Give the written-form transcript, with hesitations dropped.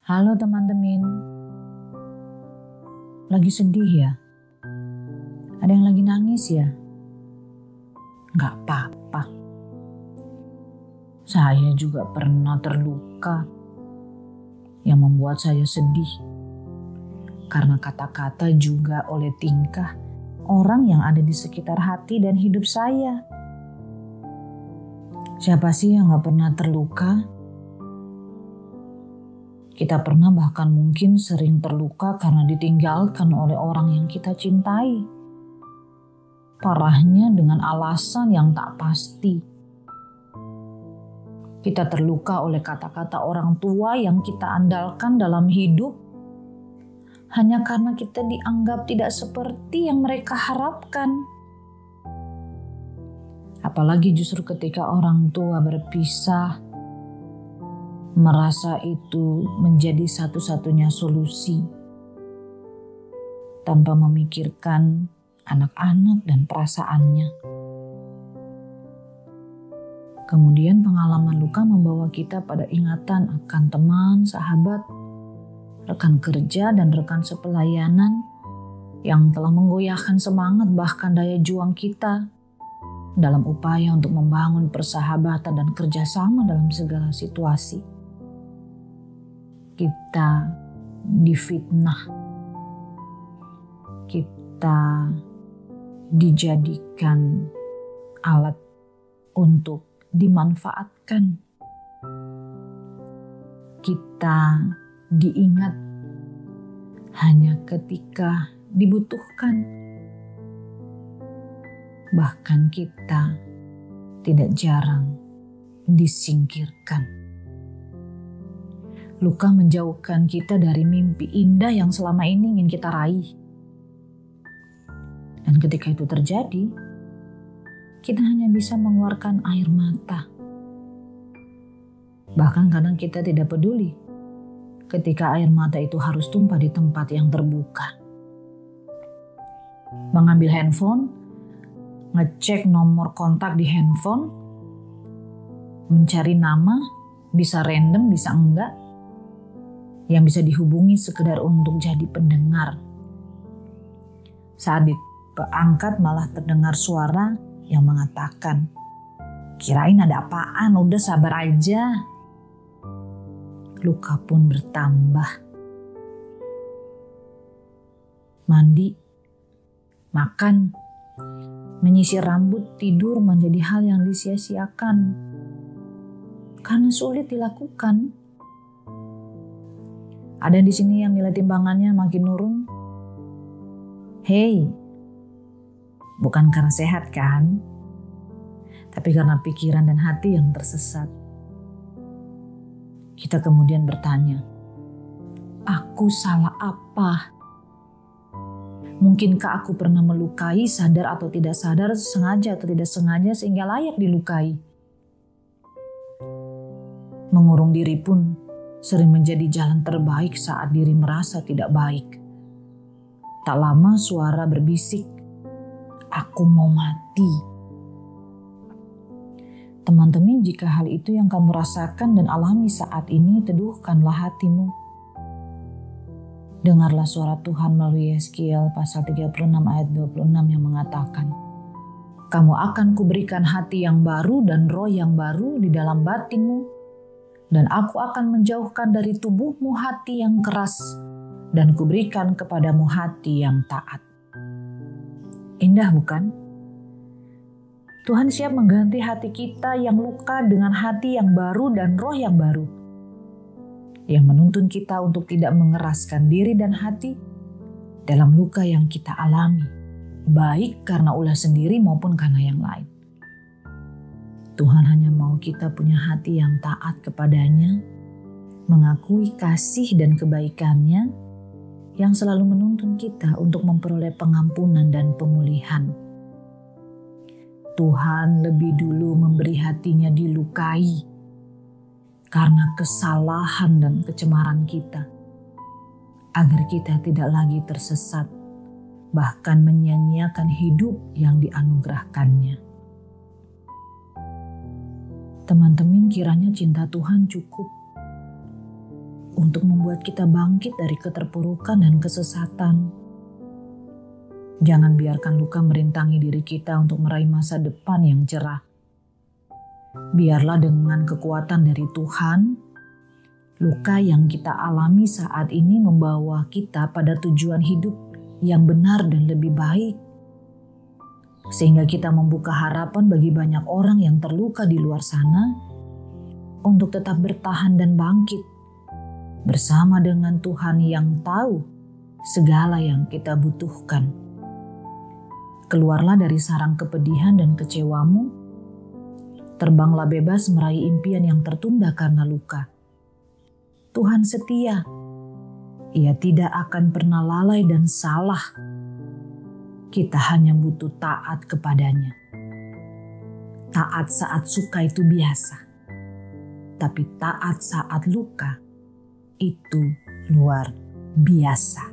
Halo teman-teman, lagi sedih ya? Ada yang lagi nangis ya? Gak apa-apa. Saya juga pernah terluka yang membuat saya sedih. Karena kata-kata juga oleh tingkah orang yang ada di sekitar hati dan hidup saya. Siapa sih yang gak pernah terluka? Kita pernah bahkan mungkin sering terluka karena ditinggalkan oleh orang yang kita cintai. Parahnya dengan alasan yang tak pasti. Kita terluka oleh kata-kata orang tua yang kita andalkan dalam hidup hanya karena kita dianggap tidak seperti yang mereka harapkan. Apalagi justru ketika orang tua berpisah, merasa itu menjadi satu-satunya solusi tanpa memikirkan anak-anak dan perasaannya. Kemudian pengalaman luka membawa kita pada ingatan akan teman, sahabat, rekan kerja, dan rekan sepelayanan yang telah menggoyahkan semangat bahkan daya juang kita dalam upaya untuk membangun persahabatan dan kerjasama dalam segala situasi. Kita difitnah, kita dijadikan alat untuk dimanfaatkan, kita diingat hanya ketika dibutuhkan. Bahkan kita tidak jarang disingkirkan. Luka menjauhkan kita dari mimpi indah yang selama ini ingin kita raih. Dan ketika itu terjadi, kita hanya bisa mengeluarkan air mata. Bahkan kadang kita tidak peduli ketika air mata itu harus tumpah di tempat yang terbuka. Mengambil handphone, ngecek nomor kontak di handphone, mencari nama, bisa random, bisa enggak, yang bisa dihubungi sekedar untuk jadi pendengar. Saat diangkat malah terdengar suara yang mengatakan, "Kirain ada apaan, udah sabar aja." Luka pun bertambah. Mandi, makan, menyisir rambut, tidur menjadi hal yang disia-siakan karena sulit dilakukan. Ada di sini yang nilai timbangannya makin nurun. Hei, bukan karena sehat kan? Tapi karena pikiran dan hati yang tersesat. Kita kemudian bertanya, aku salah apa? Mungkinkah aku pernah melukai sadar atau tidak sadar, sengaja atau tidak sengaja sehingga layak dilukai? Mengurung diri pun sering menjadi jalan terbaik saat diri merasa tidak baik. Tak lama suara berbisik, "Aku mau mati." Teman-teman, jika hal itu yang kamu rasakan dan alami saat ini, teduhkanlah hatimu. Dengarlah suara Tuhan melalui Yeskiel pasal 36 ayat 26 yang mengatakan, "Kamu akan kuberikan hati yang baru dan roh yang baru di dalam batinmu, dan aku akan menjauhkan dari tubuhmu hati yang keras, dan kuberikan kepadamu hati yang taat." Indah bukan? Tuhan siap mengganti hati kita yang luka dengan hati yang baru dan roh yang baru, yang menuntun kita untuk tidak mengeraskan diri dan hati dalam luka yang kita alami, baik karena ulah sendiri maupun karena yang lain. Tuhan hanya mau kita punya hati yang taat kepadanya, mengakui kasih dan kebaikannya yang selalu menuntun kita untuk memperoleh pengampunan dan pemulihan. Tuhan lebih dulu memberi hatinya dilukai karena kesalahan dan kecemaran kita, agar kita tidak lagi tersesat, bahkan menyia-nyiakan hidup yang dianugerahkannya. Teman-teman, kiranya cinta Tuhan cukup untuk membuat kita bangkit dari keterpurukan dan kesesatan. Jangan biarkan luka merintangi diri kita untuk meraih masa depan yang cerah. Biarlah dengan kekuatan dari Tuhan, luka yang kita alami saat ini membawa kita pada tujuan hidup yang benar dan lebih baik. Sehingga kita membuka harapan bagi banyak orang yang terluka di luar sana untuk tetap bertahan dan bangkit bersama dengan Tuhan yang tahu segala yang kita butuhkan. Keluarlah dari sarang kepedihan dan kecewamu, terbanglah bebas meraih impian yang tertunda karena luka. Tuhan setia, Ia tidak akan pernah lalai dan salah. Kita hanya butuh taat kepadanya. Taat saat suka itu biasa, tapi taat saat luka itu luar biasa.